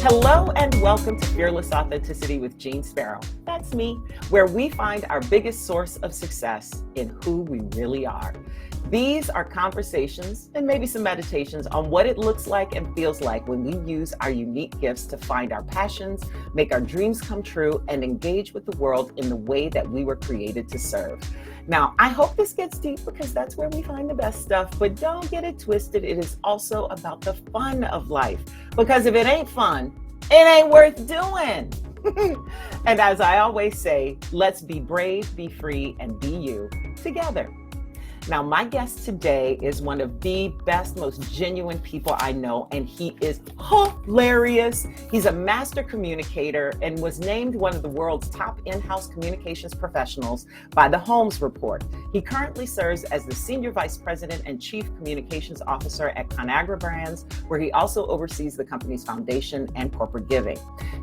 Hello and welcome to Fearless Authenticity with Jeanne Sparrow. That's me, where we find our biggest source of success in who we really are. These are conversations and maybe some meditations on what it looks like and feels like when we use our unique gifts to find our passions, make our dreams come true, and engage with the world in the way that we were created to serve. Now, I hope this gets deep because that's where we find the best stuff, but don't get it twisted. It is also about the fun of life, because if it ain't fun, it ain't worth doing. And as I always say, let's be brave, be free, and be you together. Now, my guest today is one of the best, most genuine people I know, and he is hilarious. He's a master communicator and was named one of the world's top in-house communications professionals by the Holmes Report. He currently serves as the Senior Vice President and Chief Communications Officer at Conagra Brands, where he also oversees the company's foundation and corporate giving.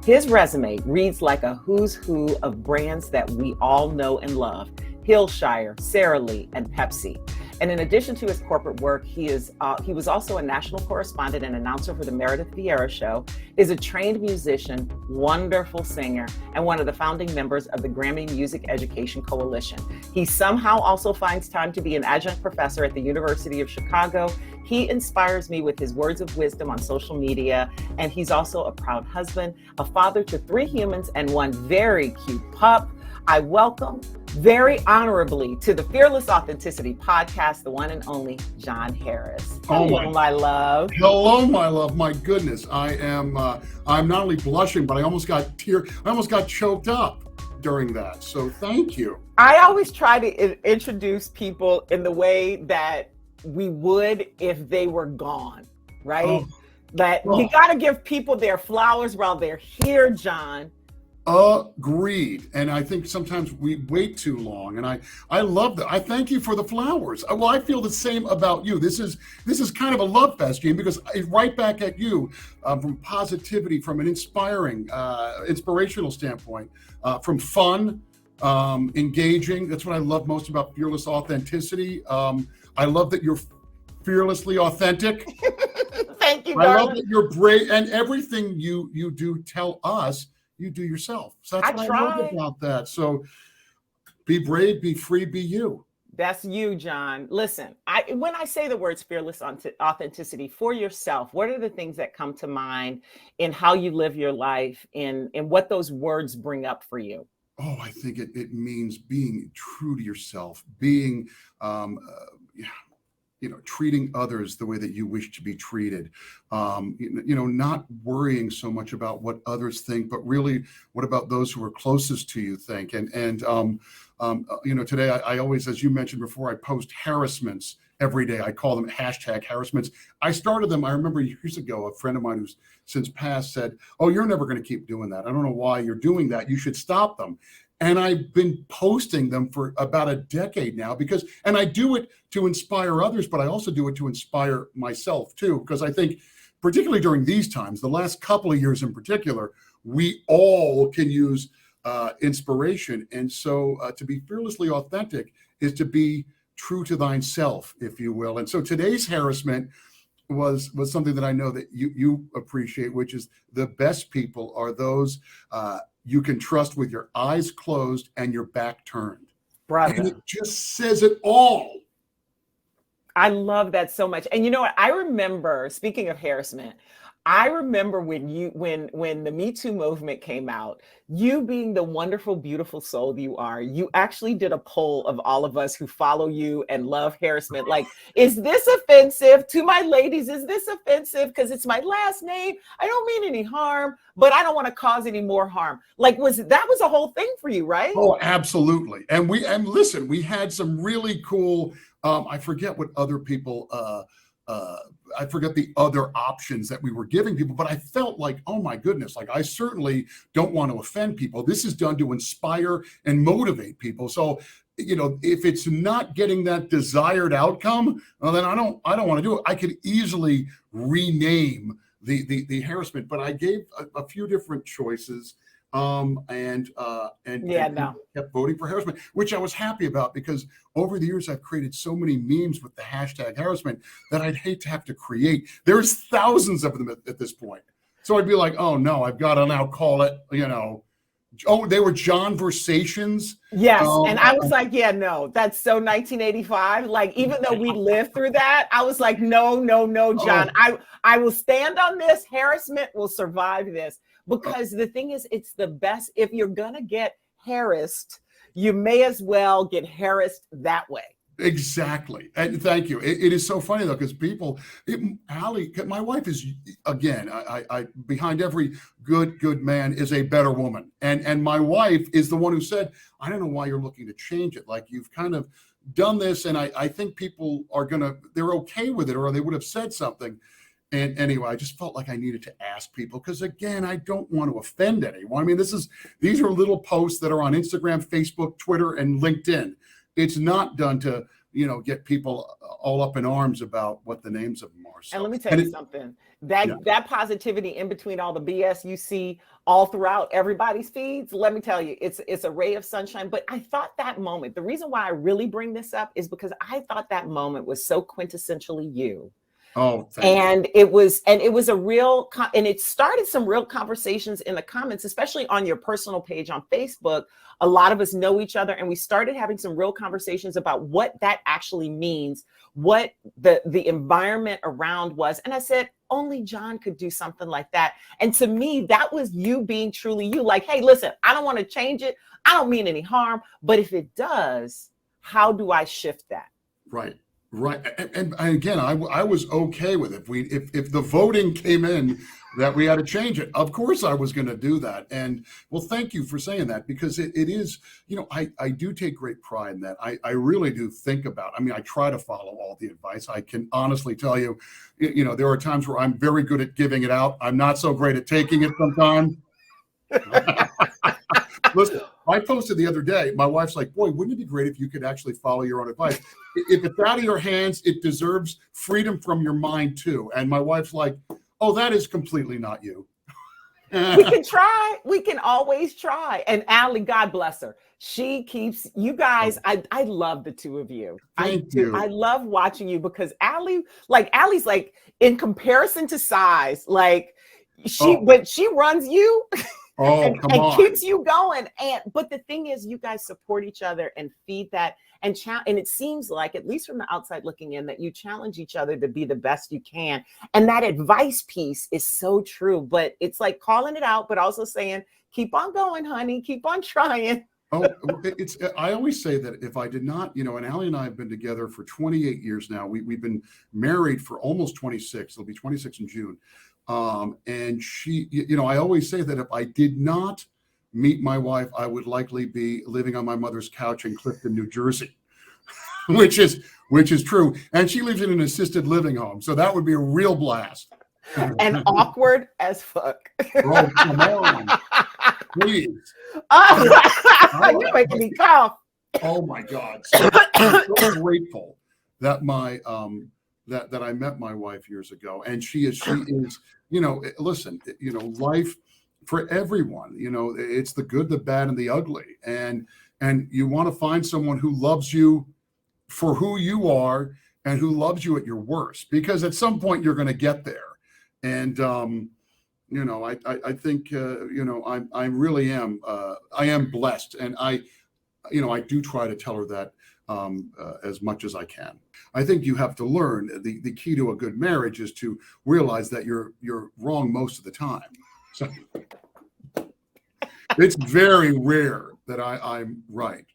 His resume reads like a who's who of brands that we all know and love: Hillshire, Sara Lee, and Pepsi. And in addition to his corporate work, he was also a national correspondent and announcer for the Meredith Vieira Show, is a trained musician, wonderful singer, and one of the founding members of the Grammy Music Education Coalition. He somehow also finds time to be an adjunct professor at the University of Chicago. He inspires me with his words of wisdom on social media, and he's also a proud husband, a father to 3 humans and 1 very cute pup. I welcome very honorably to the Fearless Authenticity podcast, the one and only Jon Harris. Hello, my love. Hello, my love. My goodness, I'm not only blushing, but I almost got choked up during that. So thank you. I always try to introduce people in the way that we would if they were gone, right? You got to give people their flowers while they're here, Jon. Agreed. And I think sometimes we wait too long. And I love that. I thank you for the flowers. Well, I feel the same about you. This is kind of a love fest, Jeanne, because it's right back at you, from positivity, from an inspirational standpoint, from fun, engaging. That's what I love most about Fearless Authenticity. I love that you're fearlessly authentic. Thank you, I darling. love that you're brave, and everything you do tell us, you do yourself. So that's what I love about that. So be brave, be free, be you. That's you, Jon. Listen, when I say the words fearless authenticity for yourself, what are the things that come to mind in how you live your life and what those words bring up for you? Oh, I think it means being true to yourself, being, treating others the way that you wish to be treated, not worrying so much about what others think, but really what about those who are closest to you think. And today I always, as you mentioned before, I post harassments every day. I call them #harassments. I started them, I remember years ago, a friend of mine who's since passed said, "Oh, you're never going to keep doing that. I don't know why you're doing that. You should stop them." And I've been posting them for about a decade now and I do it to inspire others, but I also do it to inspire myself too, because I think particularly during these times, the last couple of years in particular, we all can use inspiration. And so to be fearlessly authentic is to be true to thyself, if you will. And so today's harassment was something that I know that you appreciate, which is the best people are those you can trust with your eyes closed and your back turned. Brother. And it just says it all. I love that so much. And you know what? I remember, speaking of harassment, I remember when the Me Too movement came out, you being the wonderful, beautiful soul you are, you actually did a poll of all of us who follow you and love harassment. Like, is this offensive to my ladies? Is this offensive? Because it's my last name. I don't mean any harm, but I don't want to cause any more harm. Like, that was a whole thing for you, right? Oh, absolutely. And listen, we had some really cool, I forget what other people, I forget the other options that we were giving people, but I felt like, oh my goodness, like I certainly don't want to offend people. This is done to inspire and motivate people. So, if it's not getting that desired outcome, well, then I don't want to do it. I could easily rename the harassment, but I gave a few different choices. And kept voting for harassment, which I was happy about because over the years I've created so many memes with the hashtag harassment that I'd hate to have to create. There's thousands of them at this point. So I'd be like, oh no, I've got to now call it, oh, they were Jonversations. Yes. And I was like, yeah, no, that's so 1985. Like, even though we lived through that, I was like, no, John, I will stand on this. Harassment will survive this, because the thing is, it's the best. If you're going to get harassed, you may as well get harassed that way. Exactly. And thank you. It is so funny though, because Allie, my wife is, again, I behind every good man is a better woman. And my wife is the one who said, I don't know why you're looking to change it. Like, you've kind of done this, and I think people they're okay with it, or they would have said something. And anyway, I just felt like I needed to ask people, because again, I don't want to offend anyone. I mean, these are little posts that are on Instagram, Facebook, Twitter, and LinkedIn. It's not done to, get people all up in arms about what the names of them are. So, and let me tell you something, that positivity in between all the BS you see all throughout everybody's feeds, let me tell you, it's a ray of sunshine. But I thought that moment, the reason why I really bring this up is because I thought that moment was so quintessentially you. Oh, and you. It was a real, and it started some real conversations in the comments, especially on your personal page on Facebook. A lot of us know each other, and we started having some real conversations about what that actually means, what the environment around was. And I said, only John could do something like that. And to me, that was you being truly you. Like, hey, listen, I don't want to change it. I don't mean any harm, but if it does, how do I shift that? Right. Right. And again, I was okay with it. If the voting came in that we had to change it, of course I was going to do that. And well, thank you for saying that, because it is, I do take great pride in that. I really do think about, I try to follow all the advice. I can honestly tell you, there are times where I'm very good at giving it out. I'm not so great at taking it sometimes. Listen, I posted the other day, my wife's like, boy, wouldn't it be great if you could actually follow your own advice? If it's out of your hands, it deserves freedom from your mind too. And my wife's like, oh, that is completely not you. We can try. We can always try. And Allie, God bless her, she keeps you guys. I love the two of you. Thank you. I love watching you, because Allie's like, in comparison to size, like when she runs you. And keeps you going. But the thing is, you guys support each other and feed that, and it seems like, at least from the outside looking in, that you challenge each other to be the best you can. And that advice piece is so true. But it's like calling it out, but also saying, keep on going, honey, keep on trying. I always say that if I did not, and Allie and I have been together for 28 years now. We've been married for almost 26. It'll be 26 in June. And she, I always say that if I did not meet my wife, I would likely be living on my mother's couch in Clifton, New Jersey, which is true. And she lives in an assisted living home. So that would be a real blast. And awkward as fuck. Oh, come on. Please. You're making me cough. Oh my God. So I'm so grateful that that I met my wife years ago, and she is, listen, life for everyone, it's the good, the bad, and the ugly. And you want to find someone who loves you for who you are and who loves you at your worst, because at some point you're going to get there. And, I think, I really am, I am blessed. And I do try to tell her that as much as I can. I think you have to learn the key to a good marriage is to realize that you're wrong most of the time. So it's very rare that I'm right.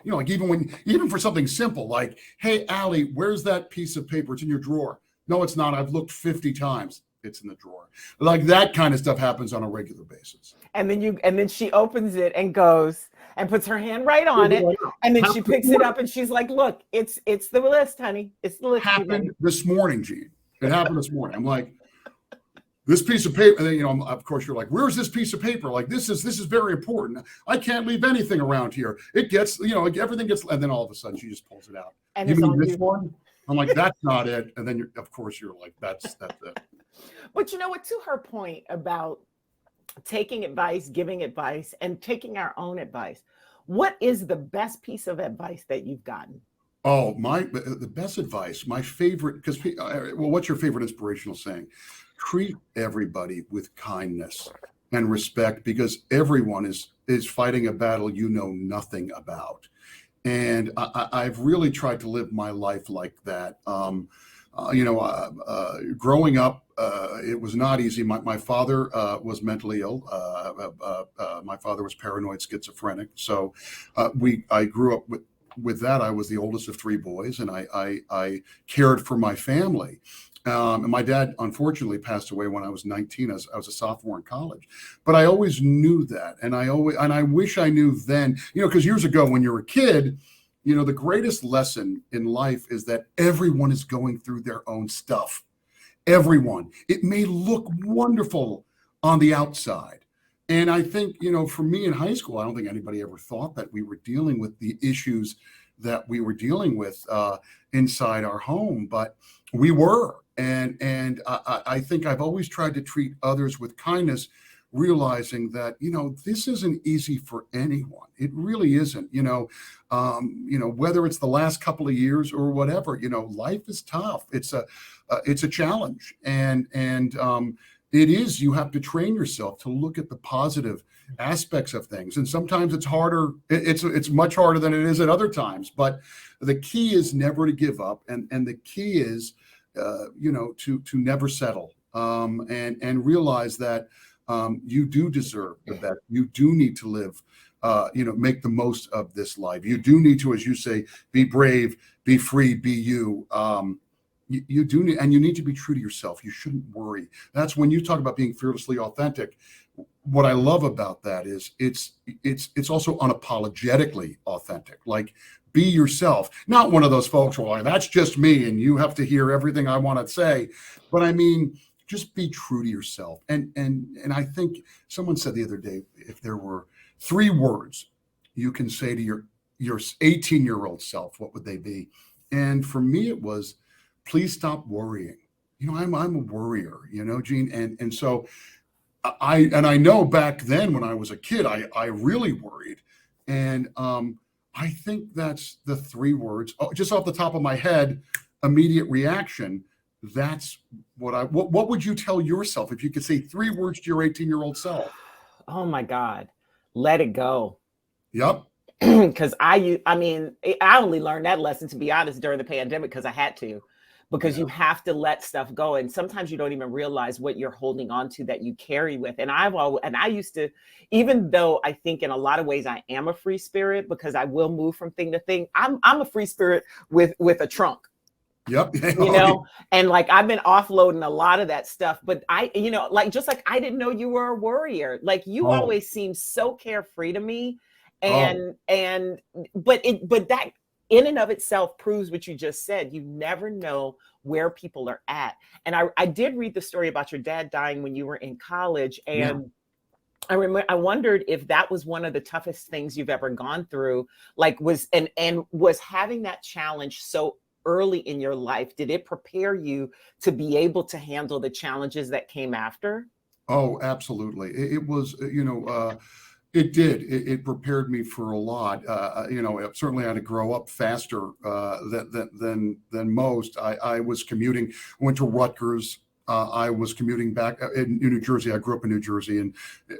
Like even for something simple, like, hey, Allie, where's that piece of paper? It's in your drawer. No, it's not. I've looked 50 times. It's in the drawer. Like, that kind of stuff happens on a regular basis. And then she opens it and goes and puts her hand right on it. And then she picks it up and she's like, look, it's the list, honey. It's the list. Happened this morning, Jeanne. It happened this morning. I'm like, this piece of paper, and then, of course you're like, where's this piece of paper? Like, this is very important. I can't leave anything around here. It gets, everything gets, and then all of a sudden she just pulls it out. And you mean this one? I'm like, that's not it. And then of course you're like, that's it. But you know what, to her point about taking advice, giving advice, and taking our own advice, what is the best piece of advice that you've gotten? Oh, the best advice, my favorite, because well, what's your favorite inspirational saying? Treat everybody with kindness and respect, because everyone is fighting a battle you know nothing about. And I've really tried to live my life like that. Growing up, it was not easy. My father was mentally ill. My father was paranoid schizophrenic. So I grew up with that. I was the oldest of three boys, and I cared for my family. And my dad, unfortunately, passed away when I was 19. I was a sophomore in college, but I always knew that, and I wish I knew then. Because years ago, when you're a kid, the greatest lesson in life is that everyone is going through their own stuff. Everyone. It may look wonderful on the outside. And I think, for me in high school, I don't think anybody ever thought that we were dealing with the issues that we were dealing with inside our home, but we were. And I think I've always tried to treat others with kindness, realizing that, this isn't easy for anyone. It really isn't, whether it's the last couple of years or whatever, life is tough. It's a challenge. And it is, you have to train yourself to look at the positive aspects of things. And sometimes it's harder. It's much harder than it is at other times, but the key is never to give up. And the key is, to never settle, and realize that, you do deserve the best. You do need to live, make the most of this life. You do need to, as you say, be brave, be free, be you. You do need, and you need to be true to yourself. You shouldn't worry. That's when you talk about being fearlessly authentic. What I love about that is it's also unapologetically authentic. Like, be yourself. Not one of those folks who are like, that's just me and you have to hear everything I want to say. But I mean, just be true to yourself. And I think someone said the other day, if there were 3 words you can say to your 18-year-old self, what would they be? And for me, it was, please stop worrying. I'm a worrier, Jeanne. And so I know back then when I was a kid, I really worried. And I think that's the 3 words, just off the top of my head, immediate reaction. That's what would you tell yourself if you could say 3 words to your 18-year-old self? Oh my God. Let it go. Yep. Because I only learned that lesson, to be honest, during the pandemic, because I had to. Because you have to let stuff go. And sometimes you don't even realize what you're holding on to that you carry with. And I used to, even though I think in a lot of ways I am a free spirit, because I will move from thing to thing, I'm a free spirit with a trunk. Yep. And like, I've been offloading a lot of that stuff, but just like I didn't know you were a worrier. Like, you always seem so carefree to me. But that in and of itself proves what you just said. You never know where people are at. And I did read the story about your dad dying when you were in college. And I wondered if that was one of the toughest things you've ever gone through, like was having that challenge so early in your life. Did it prepare you to be able to handle the challenges that came after? Oh, absolutely. It was, it did. It prepared me for a lot. Certainly I had to grow up faster than most. I was commuting, went to Rutgers. I was commuting back in New Jersey. I grew up in New Jersey, and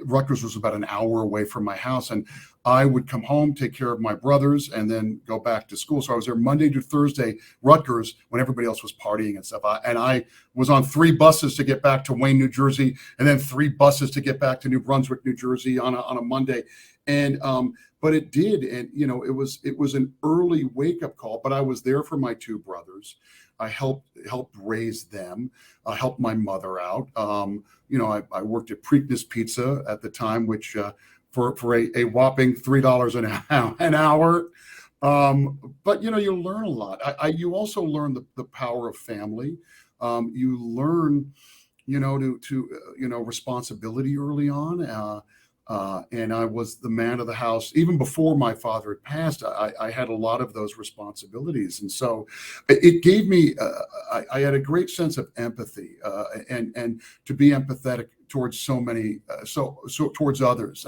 Rutgers was about an hour away from my house. And I would come home, take care of my brothers, and then go back to school. So I was there Monday to Thursday, Rutgers, when everybody else was partying and stuff. And I was on 3 buses to get back to Wayne, New Jersey, and then 3 buses to get back to New Brunswick, New Jersey on a Monday. And but it did, and it was an early wake up call. But I was there for my 2 brothers. I helped raise them. I helped my mother out. I worked at Preakness Pizza at the time, which for a whopping $3 an hour. But you learn a lot. You also learn the power of family. You learn, to responsibility early on. And I was the man of the house. Even before my father had passed, I had a lot of those responsibilities. And so it gave me, I had a great sense of empathy and to be empathetic towards so many, so towards others.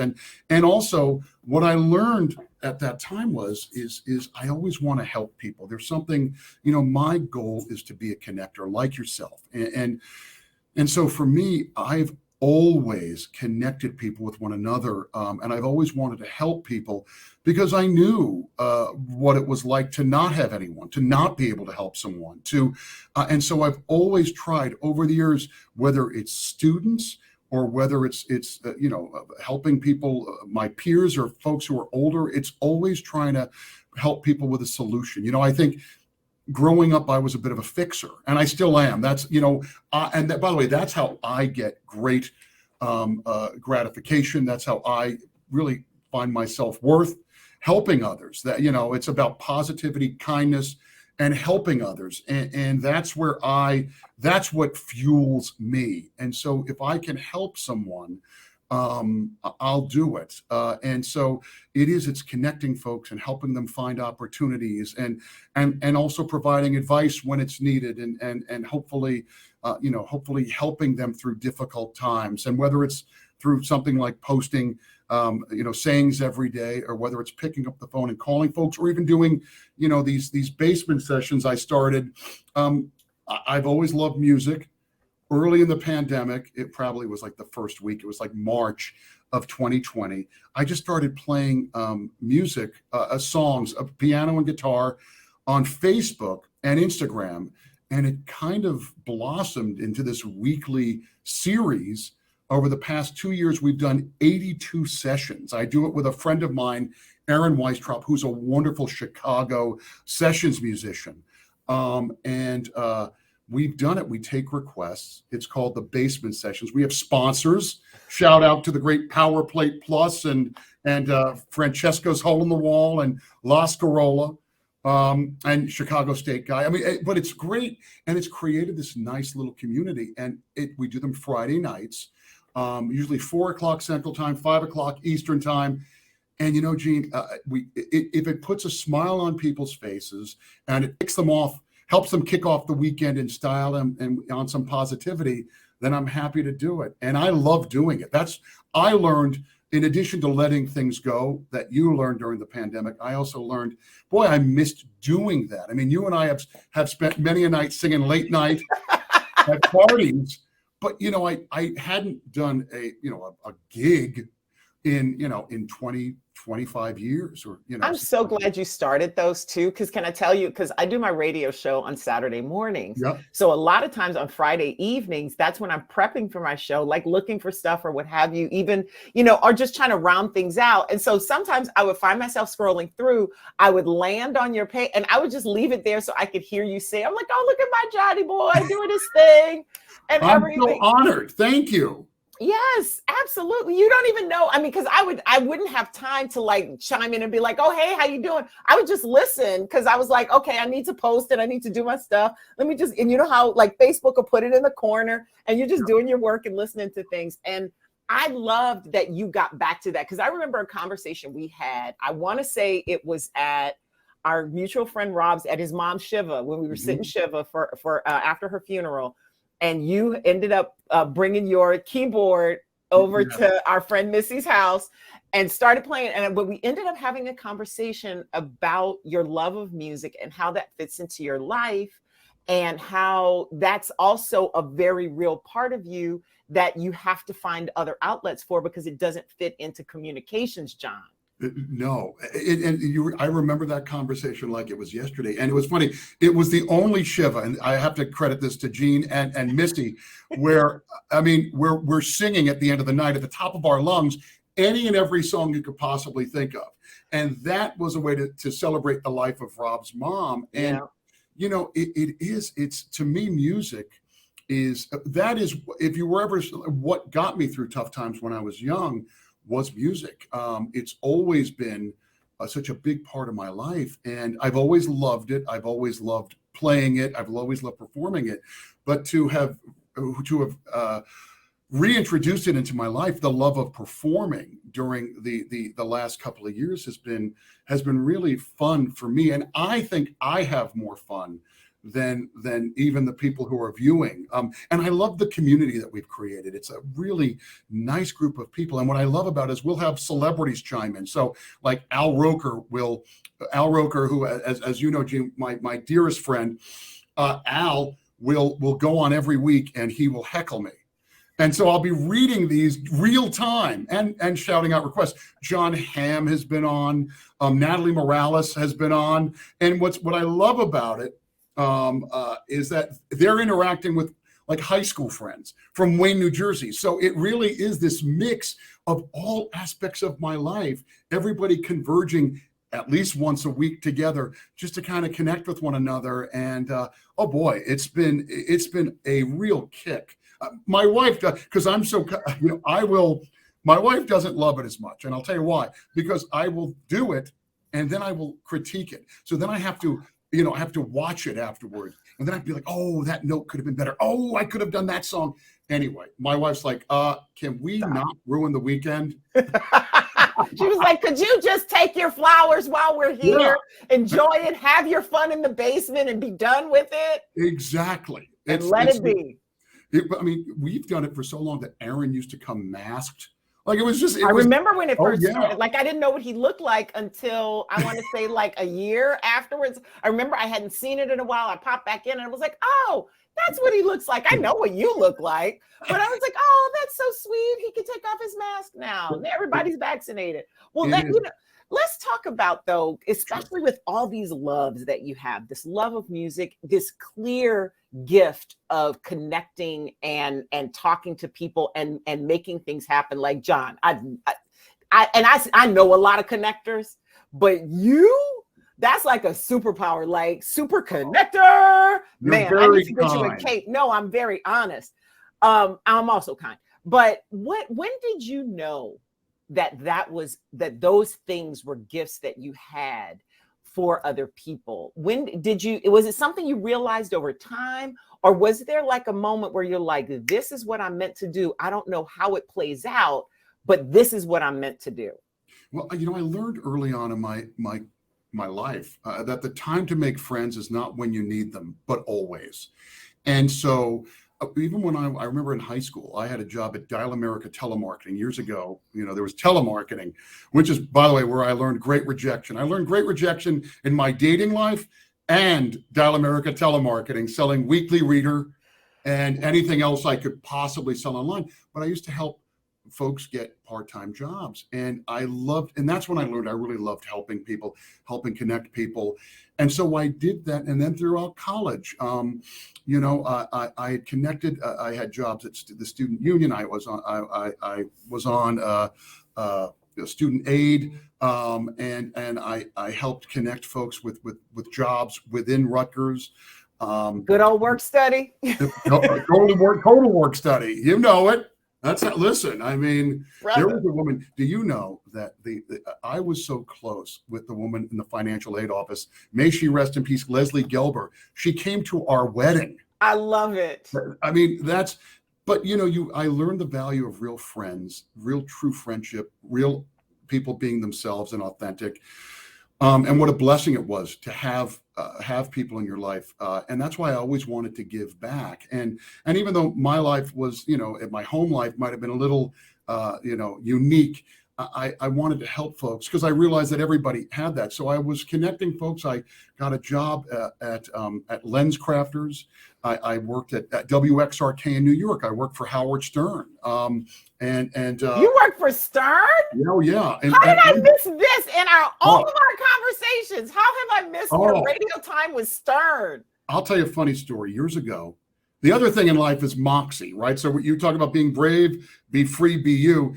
And also what I learned at that time is I always want to help people. There's something, my goal is to be a connector like yourself. And so for me, I've always connected people with one another. And I've always wanted to help people because I knew what it was like to not have anyone, to not be able to help someone, and so I've always tried over the years, whether it's students or whether it's helping people, my peers or folks who are older, it's always trying to help people with a solution. I think growing up, I was a bit of a fixer, and I still am. That's, and that, by the way, that's how I get great gratification. That's how I really find my self-worth, helping others. That, it's about positivity, kindness, and helping others. And that's where that's what fuels me. And so if I can help someone, I'll do it. And so it's connecting folks and helping them find opportunities and also providing advice when it's needed and hopefully helping them through difficult times. And whether it's through something like posting, sayings every day, or whether it's picking up the phone and calling folks, or even doing, these basement sessions I started. I've always loved music. Early in the pandemic, it probably was like the first week, it was like March of 2020. I just started playing music, songs, piano and guitar on Facebook and Instagram. And it kind of blossomed into this weekly series. Over the past 2 years, we've done 82 sessions. I do it with a friend of mine, Aaron Weistrop, who's a wonderful Chicago sessions musician. We've done it. We take requests. It's called the Basement Sessions. We have sponsors. Shout out to the great Power Plate Plus and Francesco's Hole in the Wall and La Scarola and Chicago State Guy. I mean, but it's great, and it's created this nice little community. And we do them Friday nights, usually 4:00 Central Time, 5:00 Eastern Time. And Jeanne, if it puts a smile on people's faces and it kicks them off, helps them kick off the weekend in style and on some positivity, then I'm happy to do it. And I love doing it. I learned, in addition to letting things go that you learned during the pandemic, I also learned, boy, I missed doing that. I mean, you and I have spent many a night singing late night at parties, but I hadn't done a gig in 25 years or I'm so glad you started those too, because can I tell you, because I do my radio show on Saturday mornings. Yep. So a lot of times on Friday evenings, that's when I'm prepping for my show, like looking for stuff or what have you, even, or just trying to round things out. And so sometimes I would find myself scrolling through, I would land on your page and I would just leave it there so I could hear you say, I'm like, oh, look at my Johnny boy doing his thing. And I'm so honored. Thank you. Yes, absolutely. You don't even know. I mean, because I wouldn't have time to like chime in and be like, oh, hey, how you doing? I would just listen because I was like, okay, I need to post it. I need to do my stuff. Let me just, and you know how like Facebook will put it in the corner and you're just doing your work and listening to things. And I loved that you got back to that because I remember a conversation we had. I want to say it was at our mutual friend Rob's at his mom's Shiva when we were sitting Shiva for after her funeral. And you ended up bringing your keyboard over to our friend Missy's house and started playing. But we ended up having a conversation about your love of music and how that fits into your life and how that's also a very real part of you that you have to find other outlets for because it doesn't fit into communications, Jon. No, I remember that conversation like it was yesterday, and it was funny. It was the only Shiva, and I have to credit this to Jeanne and Missy, where we're singing at the end of the night at the top of our lungs, any and every song you could possibly think of, and that was a way to celebrate the life of Rob's mom. And it's to me, music is if you were ever what got me through tough times when I was young. Was music. It's always been such a big part of my life, and I've always loved it. I've always loved playing it. I've always loved performing it. But to have reintroduced it into my life. The love of performing during the last couple of years has been really fun for me, and I think I have more fun than even the people who are viewing. And I love the community that we've created. It's a really nice group of people. And what I love about it is we'll have celebrities chime in. So like Al Roker, who, as you know, Jeanne, my dearest friend, Al will go on every week and he will heckle me. And so I'll be reading these real time and shouting out requests. Jon Hamm has been on, Natalie Morales has been on. And what I love about it is that they're interacting with like high school friends from Wayne, New Jersey. So it really is this mix of all aspects of my life, everybody converging at least once a week together just to kind of connect with one another. And oh boy, it's been a real kick. My wife does, because I'm so, my wife doesn't love it as much. And I'll tell you why, because I will do it and then I will critique it. So then I have to watch it afterwards. And then I'd be like, oh, that note could have been better. Oh, I could have done that song. Anyway, my wife's like, can we not ruin the weekend? She was like, could you just take your flowers while we're here, enjoy it, have your fun in the basement and be done with it? Exactly. And let it be. I mean, we've done it for so long that Aaron used to come masked. Like I remember when it first started. Like I didn't know what he looked like until I want to say like a year afterwards. I remember I hadn't seen it in a while. I popped back in and I was like, oh, that's what he looks like. I know what you look like. But I was like, oh, that's so sweet. He can take off his mask now. Everybody's vaccinated. Well, let's talk about, though, especially with all these loves that you have, this love of music, this clear gift of connecting and talking to people and making things happen. Like John, I know a lot of connectors, but that's like a superpower, like super connector. Man, I need to get you a cape. No, I'm very honest. I'm also kind. But when did you know that those things were gifts that you had for other people? Was it something you realized over time, or was there like a moment where you're like, this is what I'm meant to do? I don't know how it plays out, but this is what I'm meant to do. Well, I learned early on in my life that the time to make friends is not when you need them, but always. And so even when I remember in high school, I had a job at Dial America Telemarketing years ago. There was telemarketing, which is, by the way, where I learned great rejection. I learned great rejection in my dating life and Dial America Telemarketing, selling Weekly Reader and anything else I could possibly sell online. But I used to help folks get part-time jobs. And that's when I learned I really loved helping people, helping connect people. And so I did that. And then throughout college, I had connected, I had jobs at the student union. I was on student aid. And I helped connect folks with jobs within Rutgers. Good old work study. Total work study. You know it. Listen, I mean, there was a woman, do you know that I was so close with the woman in the financial aid office, may she rest in peace, Leslie Gelber. She came to our wedding. I love it. I mean, I learned the value of real friends, real true friendship, real people being themselves and authentic. And what a blessing it was to have people in your life. And that's why I always wanted to give back. And even though my life was, my home life might have been a little, unique, I wanted to help folks because I realized that everybody had that. So I was connecting folks. I got a job at Lens Crafters. I worked at WXRK in New York. I worked for Howard Stern. You work for Stern? Oh yeah. How did I miss this in all of our conversations? How have I missed your radio time with Stern? I'll tell you a funny story. Years ago, the other thing in life is moxie, right? So you talk about being brave, be free, be you.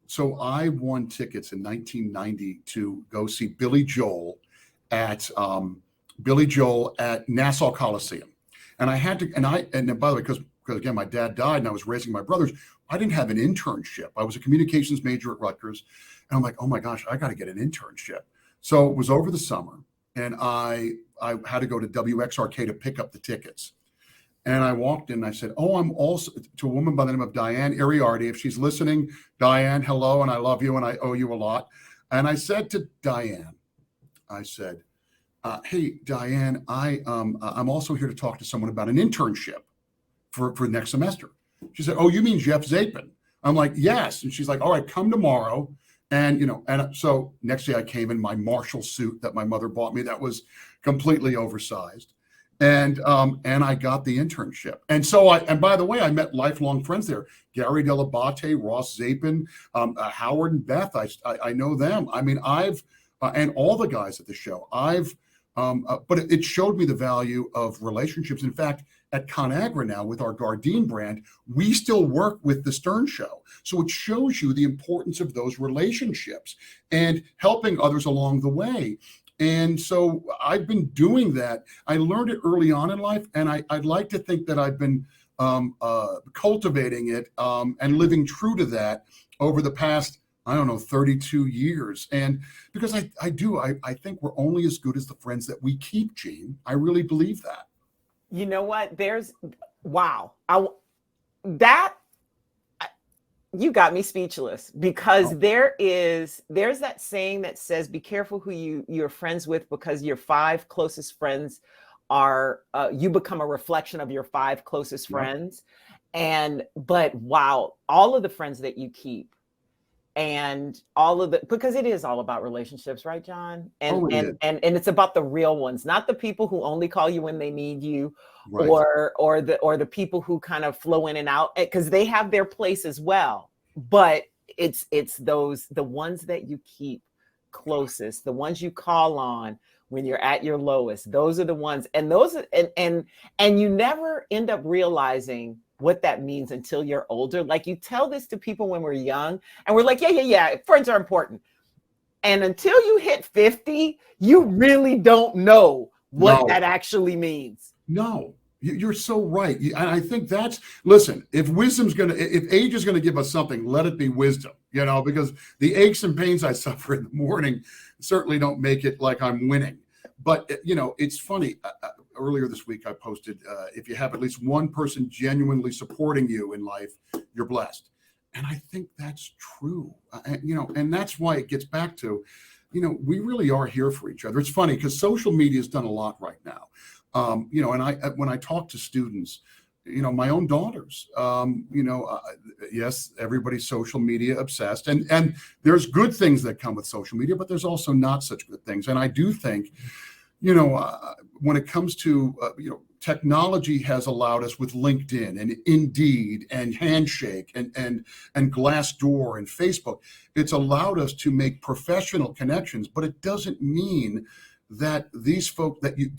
So I won tickets in 1990 to go see Billy Joel at Nassau Coliseum. And I had to, and by the way, because again, my dad died and I was raising my brothers, I didn't have an internship. I was a communications major at Rutgers. And I'm like, oh my gosh, I got to get an internship. So it was over the summer and I had to go to WXRK to pick up the tickets. And I walked in and I said, oh, I'm also, to a woman by the name of Diane Iriardi. If she's listening, Diane, hello, and I love you and I owe you a lot. And I said to Diane, I said, hey, Diane, I'm also here to talk to someone about an internship for next semester. She said, oh, you mean Jeff Zapin? I'm like, yes. And she's like, all right, come tomorrow. And, and so next day I came in my Marshall suit that my mother bought me that was completely oversized. And I got the internship. And so and by the way, I met lifelong friends there. Gary Delabate, Ross Zapin, Howard and Beth. I know them. I mean, and all the guys at the show, but it showed me the value of relationships. In fact, at ConAgra now with our Gardein brand, we still work with the Stern Show. So it shows you the importance of those relationships and helping others along the way. And so I've been doing that. I learned it early on in life, and I'd like to think that I've been cultivating it and living true to that over the past, 32 years. And because I think we're only as good as the friends that we keep, Jeanne. I really believe that. You know what? Wow. You got me speechless, because there's that saying that says, be careful who you're friends with, because your 5 closest friends are, you become a reflection of your 5 closest friends. But wow, all of the friends that you keep, and because it is all about relationships, right, Jon? And it's about the real ones, not the people who only call you when they need you, right, or the people who kind of flow in and out, because they have their place as well. But it's the ones that you keep closest, the ones you call on when you're at your lowest. Those are the ones, and you never end up realizing what that means until you're older. Like, you tell this to people when we're young and we're like, yeah, friends are important. And until you hit 50, you really don't know what that actually means. No, you're so right. And I think listen, if age is going to give us something, let it be wisdom, because the aches and pains I suffer in the morning certainly don't make it like I'm winning. But, it's funny. Earlier this week, I posted, if you have at least one person genuinely supporting you in life, you're blessed. And I think that's true. And that's why it gets back to, we really are here for each other. It's funny because social media has done a lot right now. And when I talk to students, my own daughters, yes, everybody's social media obsessed, and there's good things that come with social media, but there's also not such good things. And I do think, when it comes to, technology has allowed us with LinkedIn and Indeed and Handshake and Glassdoor and Facebook, it's allowed us to make professional connections, but it doesn't mean that these folks, that you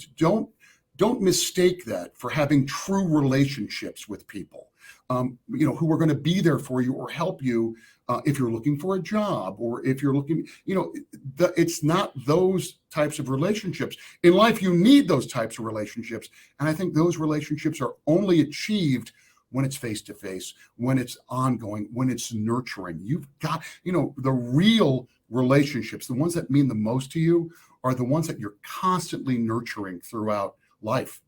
don't mistake that for having true relationships with people, who are going to be there for you or help you if you're looking for a job, or if you're looking, it's not those types of relationships. In life, you need those types of relationships. And I think those relationships are only achieved when it's face-to-face, when it's ongoing, when it's nurturing. You've got, the real relationships, the ones that mean the most to you, are the ones that you're constantly nurturing throughout life.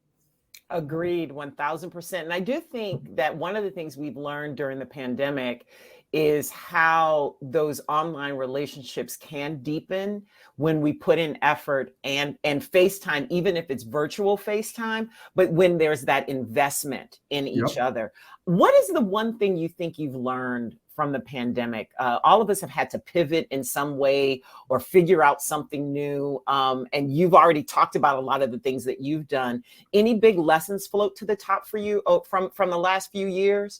Agreed, 1000%. And I do think that one of the things we've learned during the pandemic is how those online relationships can deepen when we put in effort and FaceTime, even if it's virtual FaceTime, but when there's that investment in each other. What is the one thing you think you've learned from the pandemic? All of us have had to pivot in some way or figure out something new. And you've already talked about a lot of the things that you've done. Any big lessons float to the top for you from the last few years?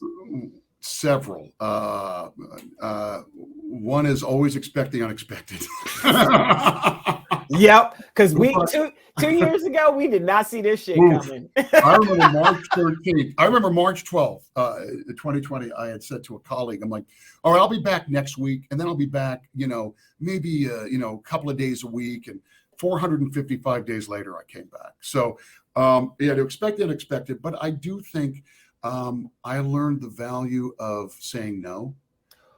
Several. One is always expect the unexpected. Yep, because two years ago, we did not see this shit coming. I remember March 13th. I remember March 12th, 2020. I had said to a colleague, I'm like, all right, I'll be back next week. And then I'll be back, maybe, a couple of days a week. And 455 days later, I came back. So, to expect the unexpected. But I do think I learned the value of saying no.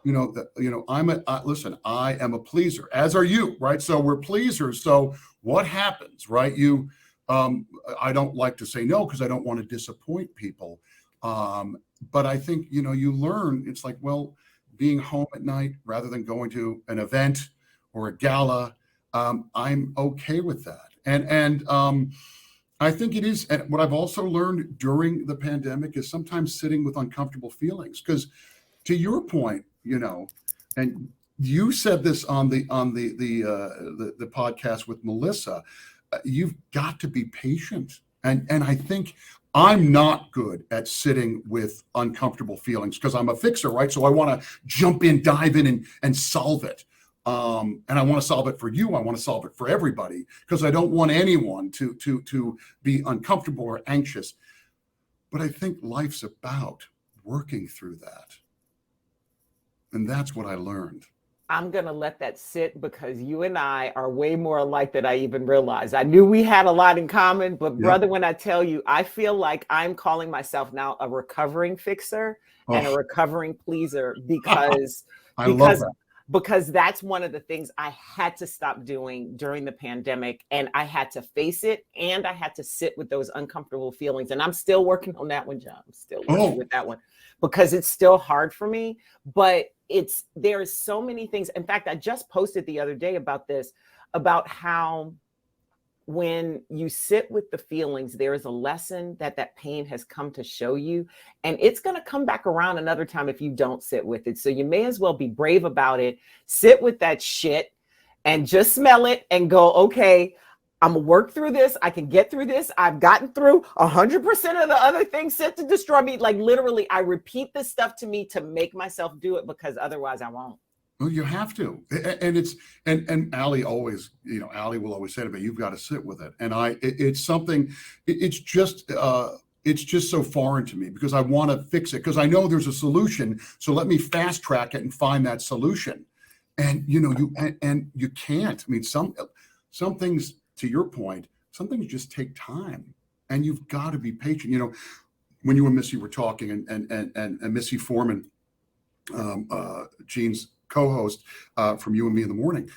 Listen, I am a pleaser, as are you, right? So we're pleasers. So what happens, right? You I don't like to say no because I don't want to disappoint people. But I think, you learn, it's like, well, being home at night rather than going to an event or a gala, I'm okay with that. And I think it is. And what I've also learned during the pandemic is sometimes sitting with uncomfortable feelings, because to your point, and you said this on the podcast with Melissa, you've got to be patient. And I think I'm not good at sitting with uncomfortable feelings because I'm a fixer, right? So I want to jump in, dive in and solve it. And I want to solve it for you. I want to solve it for everybody because I don't want anyone to be uncomfortable or anxious. But I think life's about working through that. And that's what I learned. I'm going to let that sit because you and I are way more alike than I even realized. I knew we had a lot in common, but brother, when I tell you, I feel like I'm calling myself now a recovering fixer and a recovering pleaser because that's one of the things I had to stop doing during the pandemic, and I had to face it, and I had to sit with those uncomfortable feelings. And I'm still working on that one, John. I'm still working with that one because it's still hard for me, but there's so many things. In fact, I just posted the other day about this, about how when you sit with the feelings, there is a lesson that pain has come to show you, and it's going to come back around another time if you don't sit with it. So you may as well be brave about it, sit with that shit and just smell it and go, okay, I'm gonna work through this. I can get through this. I've gotten through 100% of the other things set to destroy me. Like literally, I repeat this stuff to me to make myself do it because otherwise I won't. Well, you have to. And Allie always, Allie will always say to me, you've got to sit with it. And it's just so foreign to me because I want to fix it because I know there's a solution. So let me fast track it and find that solution. And, you can't. I mean, some things, to your point, some things just take time and you've got to be patient. When you and Missy were talking and Missy Foreman, Jeanne's co-host from You and Me in the Morning,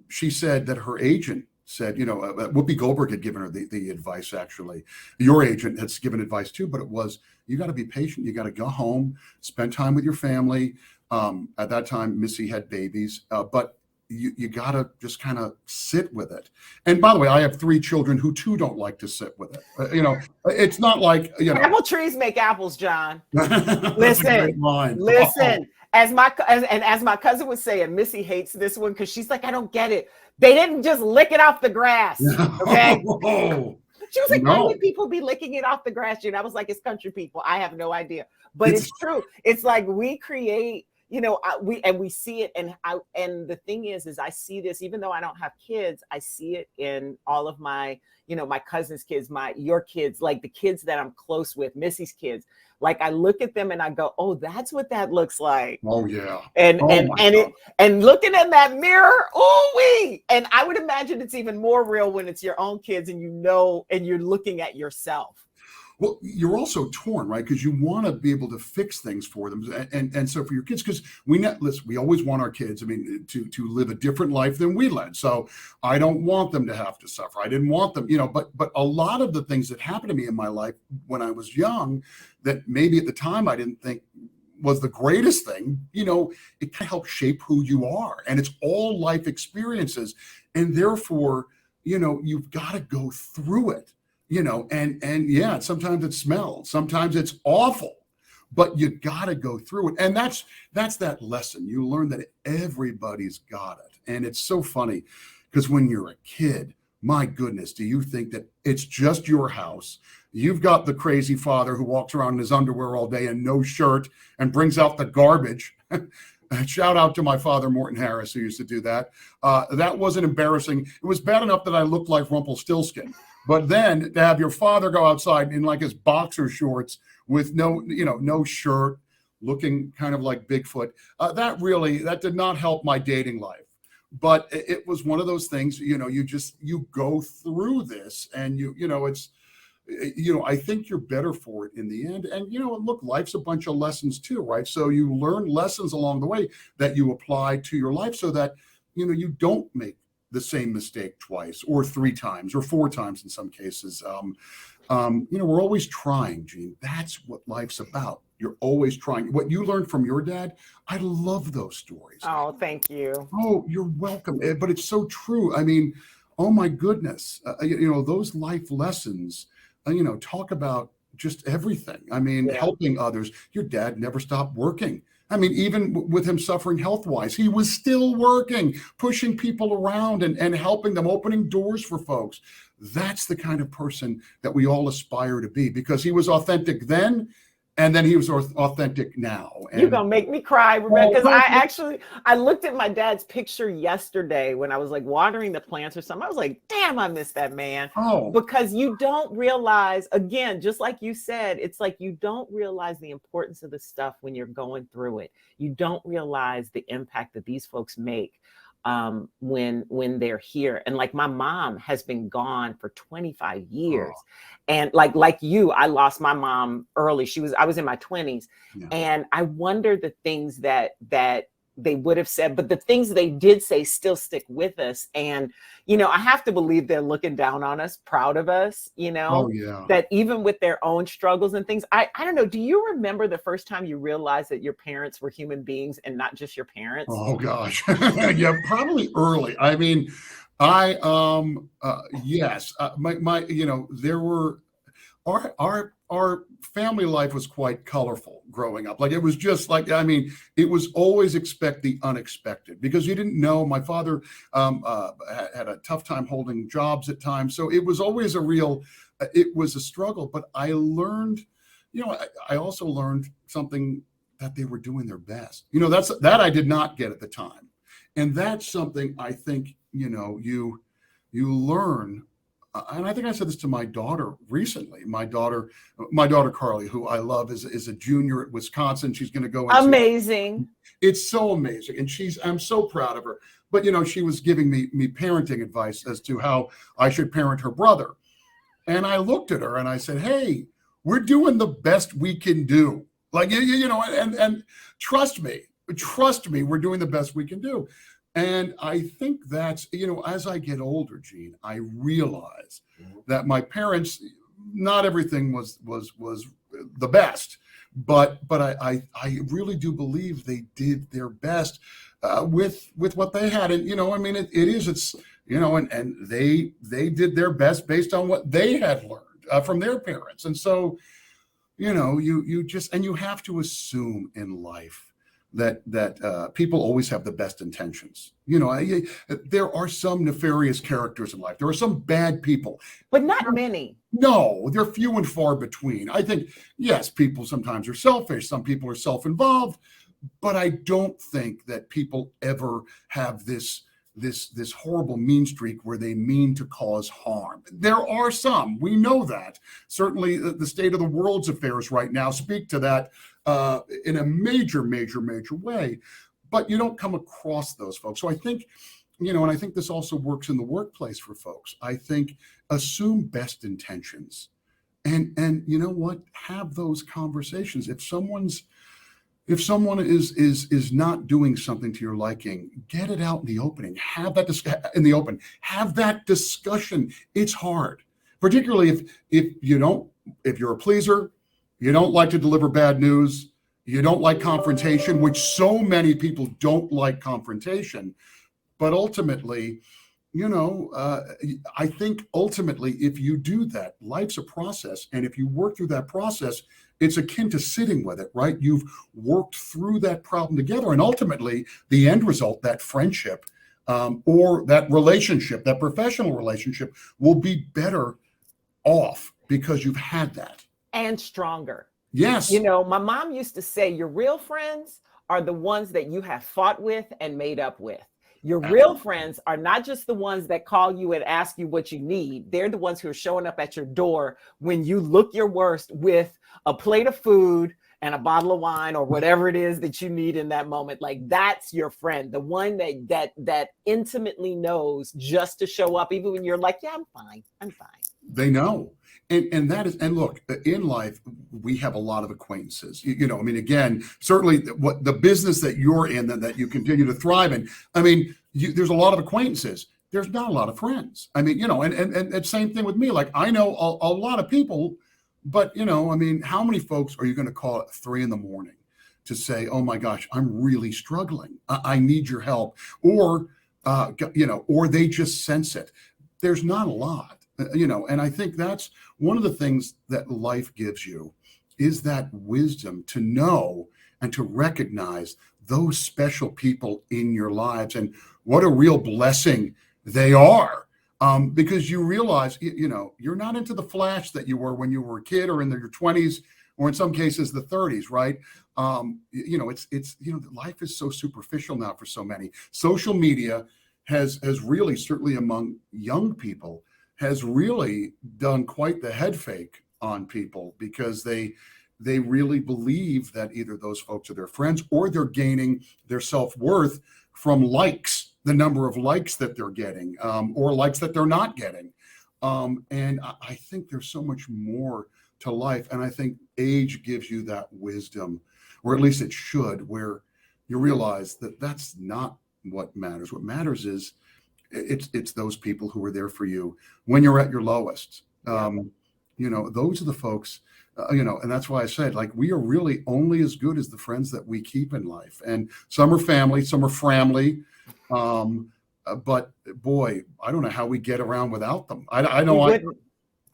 she said that her agent said, Whoopi Goldberg had given her the advice, actually. Your agent has given advice too, but it was, you got to be patient. You got to go home, spend time with your family. At that time, Missy had babies, but you got to just kind of sit with it. And by the way, I have 3 children who too don't like to sit with it. It's not like, apple trees make apples, John. Listen. As my cousin was saying, Missy hates this one because she's like, I don't get it. They didn't just lick it off the grass. Okay. She was like, why would people be licking it off the grass? I was like, it's country people. I have no idea. But it's true. It's like we create, we see it, and the thing is I see this, even though I don't have kids, I see it in all of my, my cousin's kids, your kids, like the kids that I'm close with, Missy's kids. Like I look at them and I go, oh, that's what that looks like. Oh yeah. And looking in that mirror, and I would imagine it's even more real when it's your own kids and and you're looking at yourself. Well, you're also torn, right? Because you want to be able to fix things for them, and so for your kids, because we always want our kids, to live a different life than we led. So I don't want them to have to suffer. I didn't want them, But a lot of the things that happened to me in my life when I was young, that maybe at the time I didn't think was the greatest thing, it can help shape who you are, and it's all life experiences, and therefore, you've got to go through it. And yeah, sometimes it smells, sometimes it's awful, but you got to go through it. And that's that lesson. You learn that everybody's got it. And it's so funny because when you're a kid, my goodness, do you think that it's just your house? You've got the crazy father who walks around in his underwear all day and no shirt and brings out the garbage. Shout out to my father, Morton Harris, who used to do that. That wasn't embarrassing. It was bad enough that I looked like Rumpelstiltskin. But then to have your father go outside in like his boxer shorts with no shirt, looking kind of like Bigfoot, that did not help my dating life. But it was one of those things, you go through this and I think you're better for it in the end. And, look, life's a bunch of lessons too, right? So you learn lessons along the way that you apply to your life so that, you don't make the same mistake twice or 3 times or 4 times in some cases. We're always trying, Jeanne. That's what life's about. You're always trying. What you learned from your dad, I love those stories. Oh, thank you. Oh, you're welcome. But it's so true. I mean, oh my goodness. Those life lessons, talk about just everything. I mean, helping others. Your dad never stopped working. I mean, even with him suffering health-wise, he was still working, pushing people around and helping them, opening doors for folks. That's the kind of person that we all aspire to be, because he was authentic then, and then he was authentic now. And you're going to make me cry, Rebecca, because I looked at my dad's picture yesterday when I was like watering the plants or something. I was like, damn, I miss that man. Oh. Because you don't realize, again, just like you said, it's like you don't realize the importance of the stuff when you're going through it. You don't realize the impact that these folks make when they're here. And like my mom has been gone for 25 years. Oh. And like you, I lost my mom early. I was in my 20s. Yeah. And I wonder the things that they would have said, but the things they did say still stick with us. And, I have to believe they're looking down on us, proud of us, that even with their own struggles and things, I don't know. Do you remember the first time you realized that your parents were human beings and not just your parents? Oh gosh. Yeah, probably early. I mean, yes, there were, our family life was quite colorful growing up. Like, it was just like, it was always expect the unexpected, because you didn't know. My father had a tough time holding jobs at times. So it was always it was a struggle, but I learned, I also learned something, that they were doing their best. That I did not get at the time. And that's something I think, you learn. And I think I said this to my daughter recently. My daughter Carly, who I love, is a junior at Wisconsin. She's going to go into amazing. It's so amazing, and I'm so proud of her. But she was giving me parenting advice as to how I should parent her brother. And I looked at her and I said, "Hey, we're doing the best we can do. Like, and trust me, we're doing the best we can do." And I think that's, as I get older, Jeanne, I realize that my parents, not everything was the best, but I really do believe they did their best with what they had. And, and they did their best based on what they had learned from their parents. And so, you have to assume in life that people always have the best intentions. There are some nefarious characters in life. There are some bad people, but not many. No, they're few and far between. I think, yes, people sometimes are selfish. Some people are self-involved, but I don't think that people ever have this horrible mean streak where they mean to cause harm. There are some, we know that. Certainly the state of the world's affairs right now speak to that in a major way, but you don't come across those folks. So I think, and I think this also works in the workplace for folks. I think assume best intentions and you know what, have those conversations. If someone is not doing something to your liking, get it out in the opening. Have that discussion. It's hard, particularly if you're a pleaser, you don't like to deliver bad news, you don't like confrontation, which so many people don't like confrontation. But ultimately, I think ultimately, if you do that, life's a process, and if you work through that process, it's akin to sitting with it, right? You've worked through that problem together, and ultimately, the end result, that friendship or that relationship, that professional relationship, will be better off because you've had that. And stronger. Yes. My mom used to say, your real friends are the ones that you have fought with and made up with. Your real friends are not just the ones that call you and ask you what you need. They're the ones who are showing up at your door when you look your worst with a plate of food and a bottle of wine or whatever it is that you need in that moment. Like, that's your friend, the one that intimately knows just to show up, even when you're like, yeah, I'm fine. They know. And look, in life, we have a lot of acquaintances, again, certainly what the business that you're in, that you continue to thrive in. There's a lot of acquaintances, there's not a lot of friends. I mean, and same thing with me. Like, I know a lot of people, but I mean, how many folks are you going to call at 3 a.m. to say, oh my gosh, I'm really struggling. I need your help. Or, or they just sense it. There's not a lot, and I think that's one of the things that life gives you, is that wisdom to know and to recognize those special people in your lives, and what a real blessing they are. Because you realize, you're not into the flash that you were when you were a kid, or in your 20s, or in some cases the 30s, right? Life is so superficial now for so many. Social media has really, certainly among young people, has really done quite the head fake on people, because they really believe that either those folks are their friends, or they're gaining their self-worth from likes, the number of likes that they're getting, or likes that they're not getting. And I think there's so much more to life. And I think age gives you that wisdom, or at least it should, where you realize that that's not what matters. What matters is it's those people who are there for you when you're at your lowest. Those are the folks, and that's why I said, like, we are really only as good as the friends that we keep in life. And some are family, some are framly. But boy, I don't know how we get around without them. I know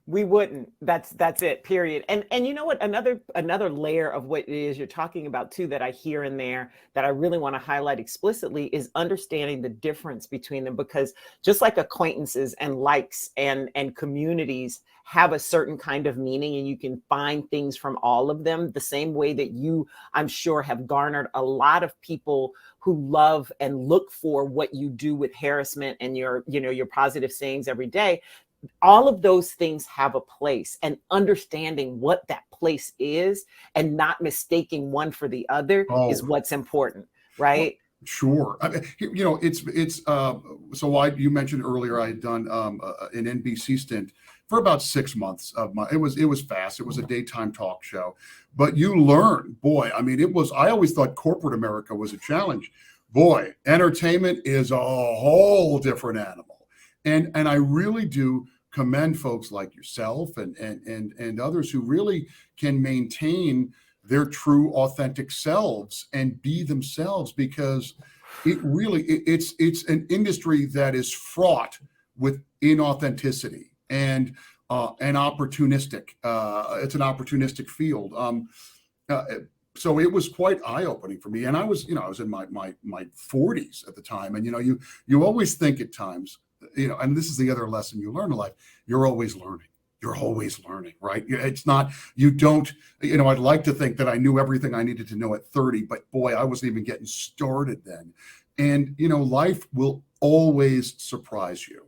we wouldn't. That's it, period. And you know what? Another layer of what it is you're talking about too, that I hear in there, that I really want to highlight explicitly, is understanding the difference between them. Because just like acquaintances and likes and communities have a certain kind of meaning, and you can find things from all of them, the same way that you, I'm sure, have garnered a lot of people who love and look for what you do with Harassment and your positive sayings every day. All of those things have a place, and understanding what that place is and not mistaking one for the other is what's important, right? Sure. I mean, it's so you mentioned earlier, I had done an NBC stint for about 6 months it was fast. It was a daytime talk show, but you learn, boy. I mean, I always thought corporate America was a challenge. Boy, entertainment is a whole different animal. And I really do commend folks like yourself and others who really can maintain their true, authentic selves and be themselves, because it's an industry that is fraught with inauthenticity and opportunistic. It's an opportunistic field. So it was quite eye-opening for me. And I was in my 40s at the time. And you always think at times, and this is the other lesson you learn in life, you're always learning. You're always learning, right? It's not, you don't, I'd like to think that I knew everything I needed to know at 30, but boy, I wasn't even getting started then. And, life will always surprise you.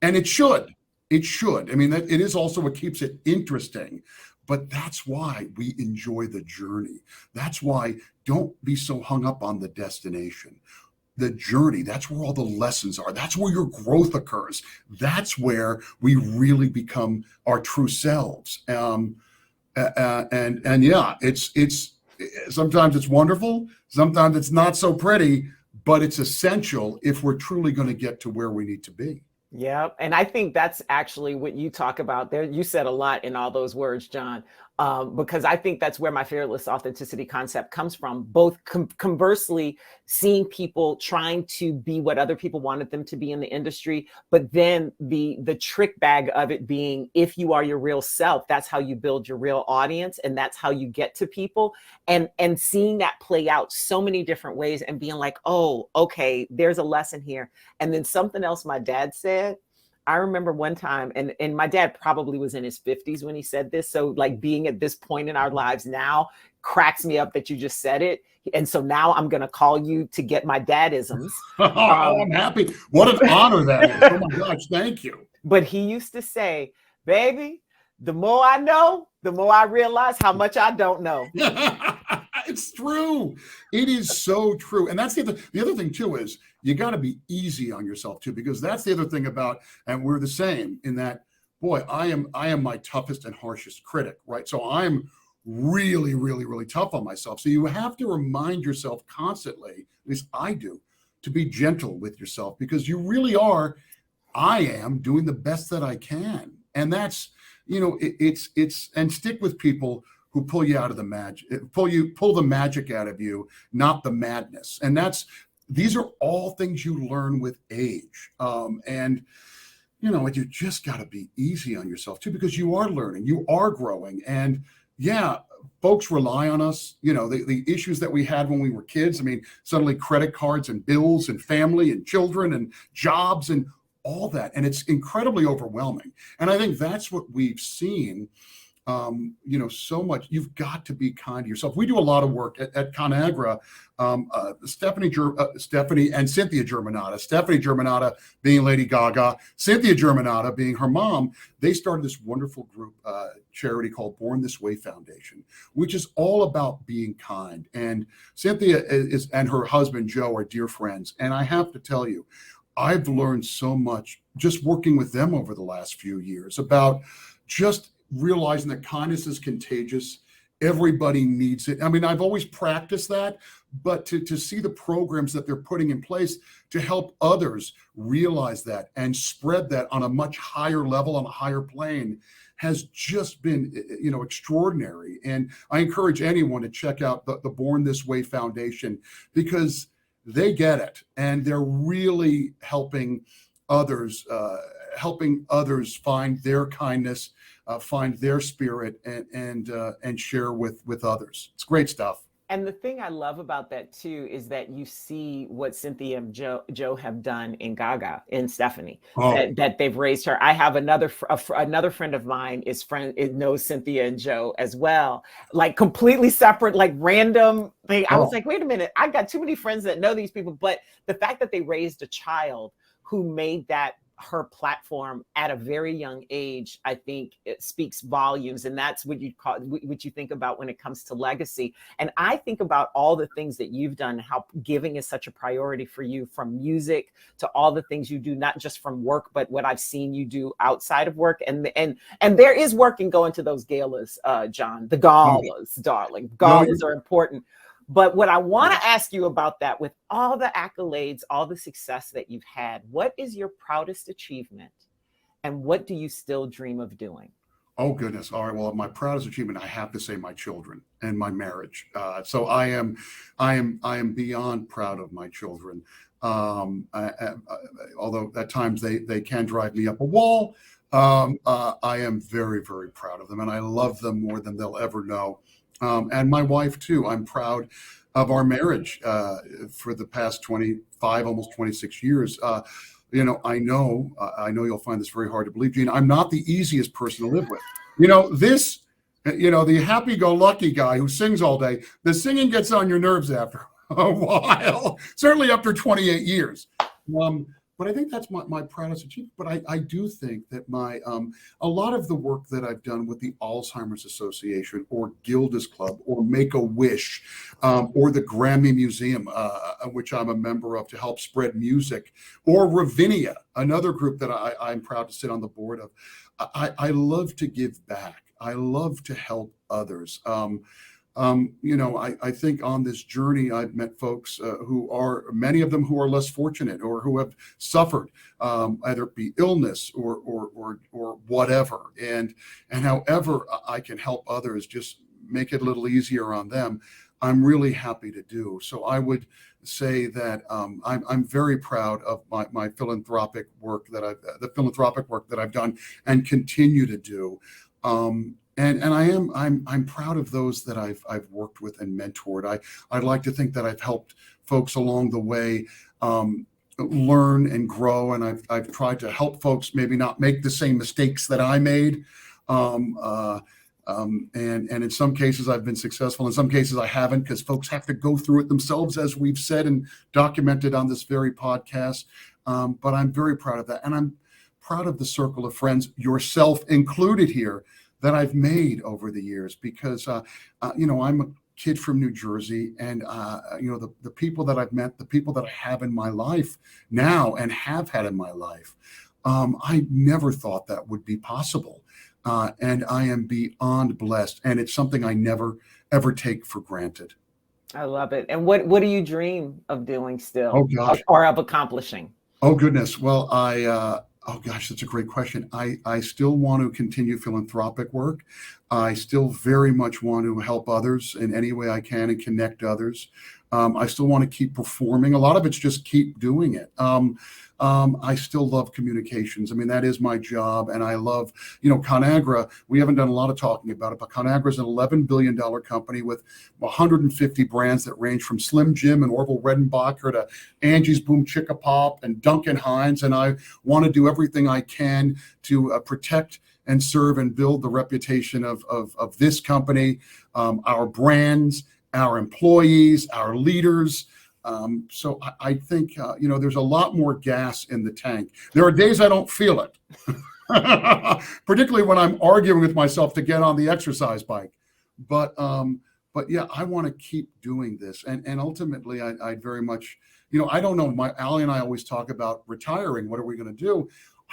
And it should. It should. I mean, it is also what keeps it interesting. But that's why we enjoy the journey. That's why don't be so hung up on the destination. The journey, that's where all the lessons are. That's where your growth occurs. That's where we really become our true selves. And yeah, it's sometimes it's wonderful, sometimes it's not so pretty, but it's essential if we're truly going to get to where we need to be. Yeah. And I think that's actually what you talk about there. You said a lot in all those words, John, because I think that's where my fearless authenticity concept comes from. Both conversely, seeing people trying to be what other people wanted them to be in the industry, but then the trick bag of it being, if you are your real self, that's how you build your real audience, and that's how you get to people. And seeing that play out so many different ways and being like, oh, okay, there's a lesson here. And then something else my dad said, I remember one time, and my dad probably was in his 50s when he said this. So like being at this point in our lives now cracks me up that you just said it. And so now I'm going to call you to get my dadisms. I'm happy. What an honor that is. Oh my gosh, thank you. But he used to say, baby, the more I know, the more I realize how much I don't know. It's true. It is so true. And that's the other thing too, is you got to be easy on yourself too, because that's the other thing about, and we're the same in that, boy, I am my toughest and harshest critic, right? So I'm really, really, really tough on myself. So you have to remind yourself constantly, at least I do, to be gentle with yourself, because you really are I am doing the best that I can. And that's, it's and stick with people who pull you out of the magic, pull the magic out of you, not the madness. And these are all things you learn with age. And you just got to be easy on yourself too, because you are learning, you are growing. And yeah, folks rely on us. The issues that we had when we were kids. I mean, suddenly credit cards and bills and family and children and jobs and all that. And it's incredibly overwhelming. And I think that's what we've seen, so much. You've got to be kind to yourself. We do a lot of work at ConAgra. Stephanie and Cynthia Germanata. Stephanie Germanata being Lady Gaga, Cynthia Germanata being her mom. They started this wonderful group charity called Born This Way Foundation, which is all about being kind. And Cynthia and her husband Joe are dear friends. And I have to tell you, I've learned so much just working with them over the last few years about just realizing that kindness is contagious. Everybody needs it. I mean, I've always practiced that, but to see the programs that they're putting in place to help others realize that and spread that on a much higher level, on a higher plane, has just been, extraordinary. And I encourage anyone to check out the Born This Way Foundation, because they get it, and they're really helping others find their kindness, find their spirit, and share with others. It's great stuff. And the thing I love about that too is that you see what Cynthia and Joe have done in Gaga, in Stephanie, that they've raised her. I have another friend of mine knows Cynthia and Joe as well, like completely separate, like random thing. I was like, wait a minute, I got too many friends that know these people. But the fact that they raised a child who made that her platform at a very young age, I think it speaks volumes. And that's what you think about when it comes to legacy. And I think about all the things that you've done, how giving is such a priority for you, from music to all the things you do, not just from work, but what I've seen you do outside of work. And there is work in going to those galas, John, the galas, darling. Galas are important. But what I want to ask you about that, with all the accolades, all the success that you've had, what is your proudest achievement, and what do you still dream of doing? Oh, goodness. All right. Well, my proudest achievement, I have to say, my children and my marriage. So I am beyond proud of my children. Although at times they can drive me up a wall, I am very, very proud of them, and I love them more than they'll ever know. And my wife too. I'm proud of our marriage for the past 25, almost 26 years. I know you'll find this very hard to believe, Jeanne. I'm not the easiest person to live with. The happy-go-lucky guy who sings all day, the singing gets on your nerves after a while, certainly after 28 years. But I think that's my proudest achievement. But I do think that a lot of the work that I've done with the Alzheimer's Association, or Gilda's Club, or Make-A-Wish, or the Grammy Museum, which I'm a member of, to help spread music, or Ravinia, another group that I'm proud to sit on the board of. I love to give back. I love to help others. I think on this journey, I've met folks many of them who are less fortunate, or who have suffered, either it be illness or whatever. And however I can help others, just make it a little easier on them, I'm really happy to do. So I would say that I'm very proud of my philanthropic work the philanthropic work that I've done and continue to do. And I'm proud of those that I've worked with and mentored. I'd like to think that I've helped folks along the way learn and grow, and I've tried to help folks maybe not make the same mistakes that I made. And in some cases I've been successful. In some cases I haven't, because folks have to go through it themselves, as we've said and documented on this very podcast. But I'm very proud of that, and I'm proud of the circle of friends, yourself included here, that I've made over the years, because, I'm a kid from New Jersey, and, the people that I've met, the people that I have in my life now and have had in my life, I never thought that would be possible. And I am beyond blessed, and it's something I never, ever take for granted. I love it. And what do you dream of doing still? Oh, gosh. Or of accomplishing? Oh, goodness. Well, Oh gosh, that's a great question. I still want to continue philanthropic work. I still very much want to help others in any way I can and connect others. I still want to keep performing. A lot of it's just keep doing it. I still love communications. I mean, that is my job. And I love, ConAgra, we haven't done a lot of talking about it, but ConAgra is an $11 billion company with 150 brands that range from Slim Jim and Orville Redenbacher to Angie's Boom Chicka Pop and Duncan Hines. And I want to do everything I can to protect and serve and build the reputation of this company, our brands, our employees, our leaders. So I think, there's a lot more gas in the tank. There are days I don't feel it, particularly when I'm arguing with myself to get on the exercise bike. But yeah, I want to keep doing this. And ultimately, I'd very much, I don't know. Allie and I always talk about retiring. What are we going to do?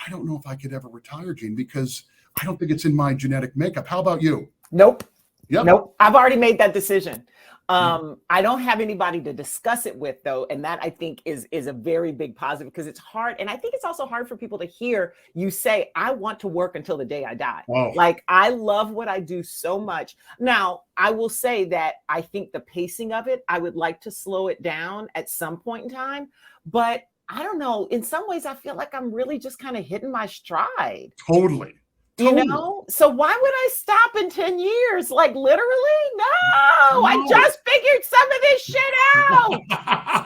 I don't know if I could ever retire, Jeanne, because I don't think it's in my genetic makeup. How about you? Nope. Yep. Nope. I've already made that decision. I don't have anybody to discuss it with, though, and that I think is a very big positive, because it's hard, and I think it's also hard for people to hear you say, I want to work until the day I die. Wow. Like, I love what I do so much. Now, I will say that I think the pacing of it, I would like to slow it down at some point in time, but I don't know. In some ways, I feel like I'm really just kind of hitting my stride. Totally. So why would I stop in 10 years? Like, literally? No, I just figured some of this shit out.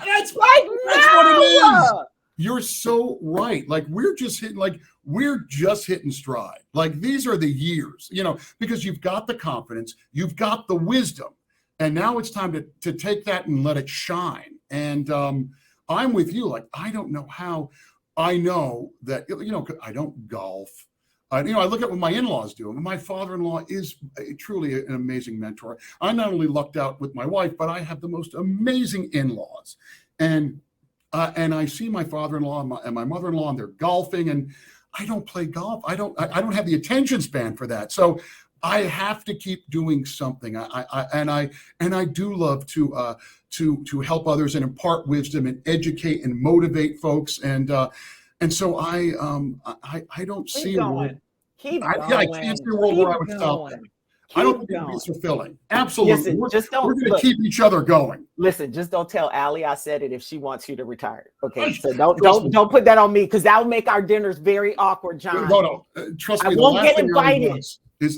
That's like, that's what it is. You're so right. Like, we're just hitting stride. Like, these are the years, because you've got the confidence, you've got the wisdom, and now it's time to take that and let it shine. And I'm with you. Like, I don't know how. I know that, I don't golf. I look at what my in-laws do. My father-in-law is truly an amazing mentor. I not only lucked out with my wife, but I have the most amazing in-laws. And I see my father-in-law and my mother-in-law, and they're golfing, and I don't play golf. I don't have the attention span for that. So I have to keep doing something. I do love to help others and impart wisdom and educate and motivate folks. And so I don't see a world. I can't see a world where I would stop that. I don't think it's fulfilling. Absolutely. Listen, we're going to keep each other going. Listen, just don't tell Allie I said it if she wants you to retire. Okay, so don't put that on me, because that will make our dinners very awkward, John. No. Trust me. I won't get invited.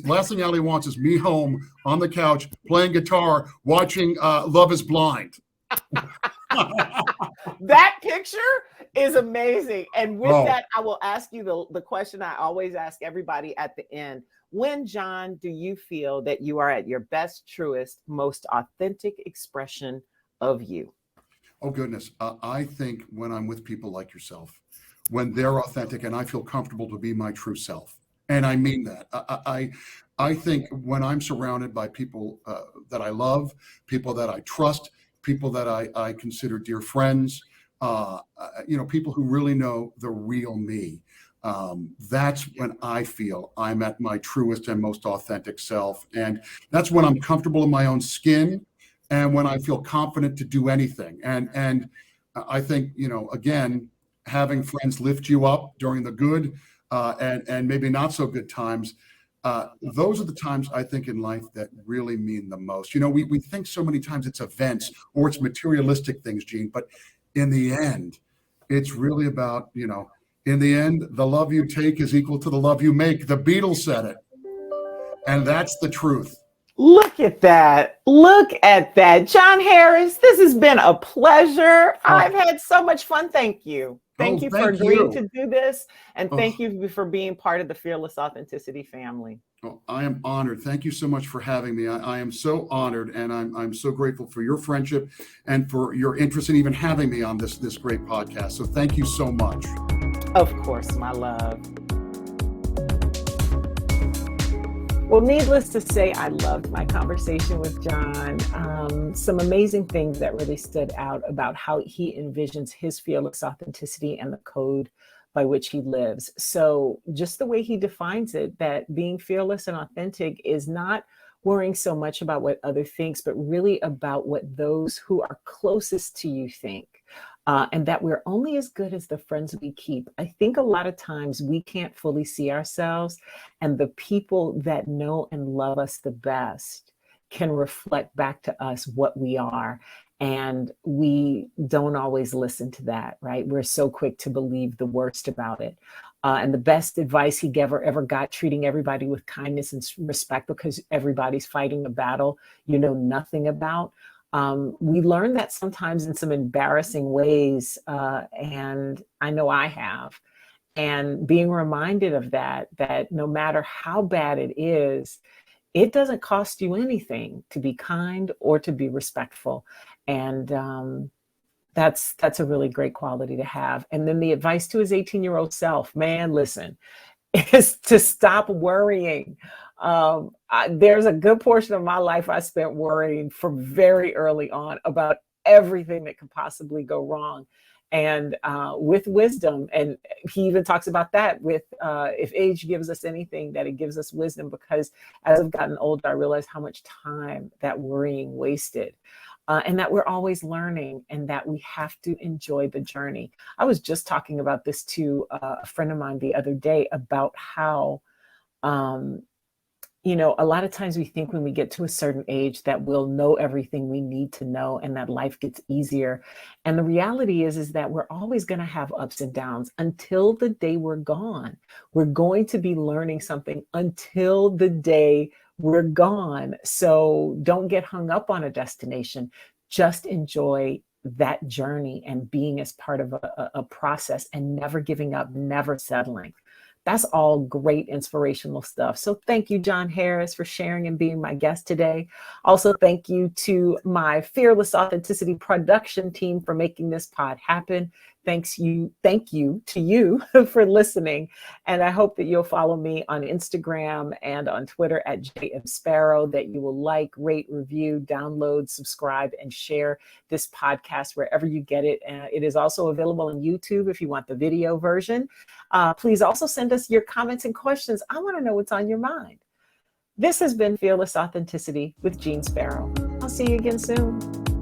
Last thing Allie wants is me home on the couch playing guitar, watching Love Is Blind. That picture is amazing. And with that, I will ask you the question I always ask everybody at the end. When, John, do you feel that you are at your best, truest, most authentic expression of you? Oh, goodness. I think when I'm with people like yourself, when they're authentic and I feel comfortable to be my true self. And I mean that. I think when I'm surrounded by people that I love, people that I trust, people that I consider dear friends, people who really know the real me. That's when I feel I'm at my truest and most authentic self. And that's when I'm comfortable in my own skin and when I feel confident to do anything. And I think, again, having friends lift you up during the good and maybe not so good times, those are the times I think in life that really mean the most. We think so many times it's events or it's materialistic things, Jeanne, but in the end, it's really about, in the end, the love you take is equal to the love you make. The Beatles said it. And that's the truth. Look at that. Look at that. Jon Harris, this has been a pleasure. I've had so much fun. Thank you. Thank you for agreeing to do this. And thank you for being part of the Fearless Authenticity family. Oh, I am honored. Thank you so much for having me. I am so honored, and I'm so grateful for your friendship and for your interest in even having me on this great podcast. So thank you so much. Of course, my love. Well, needless to say, I loved my conversation with Jon. Some amazing things that really stood out about how he envisions his fearless authenticity and the code by which he lives. So just the way he defines it, that being fearless and authentic is not worrying so much about what other thinks, but really about what those who are closest to you think. and that we're only as good as the friends we keep. I think a lot of times we can't fully see ourselves, and the people that know and love us the best can reflect back to us what we are. And we don't always listen to that, right? We're so quick to believe the worst about it. And the best advice he ever got, treating everybody with kindness and respect because everybody's fighting a battle you know nothing about. We learn that sometimes in some embarrassing ways, and I know I have. And being reminded of that no matter how bad it is, it doesn't cost you anything to be kind or to be respectful. And that's a really great quality to have. And then the advice to his 18-year-old self, man, listen, is to stop worrying. There's a good portion of my life I spent worrying from very early on about everything that could possibly go wrong. And with wisdom, and he even talks about that with if age gives us anything, that it gives us wisdom, because as I've gotten older, I realized how much time that worrying wasted. And that we're always learning, and that we have to enjoy the journey. I was just talking about this to a friend of mine the other day about how, a lot of times we think when we get to a certain age that we'll know everything we need to know and that life gets easier. And the reality is that we're always going to have ups and downs until the day we're gone. We're going to be learning something until the day we're gone. So don't get hung up on a destination. Just enjoy that journey and being as part of a process, and never giving up, never settling. That's all great inspirational stuff. So thank you, Jon Harris, for sharing and being my guest today. Also, thank you to my Fearless Authenticity production team for making this pod happen. Thank you to you for listening. And I hope that you'll follow me on Instagram and on Twitter at @JMSparrow, that you will like, rate, review, download, subscribe, and share this podcast wherever you get it. It is also available on YouTube if you want the video version. Please also send us your comments and questions. I want to know what's on your mind. This has been Fearless Authenticity with Jeanne Sparrow. I'll see you again soon.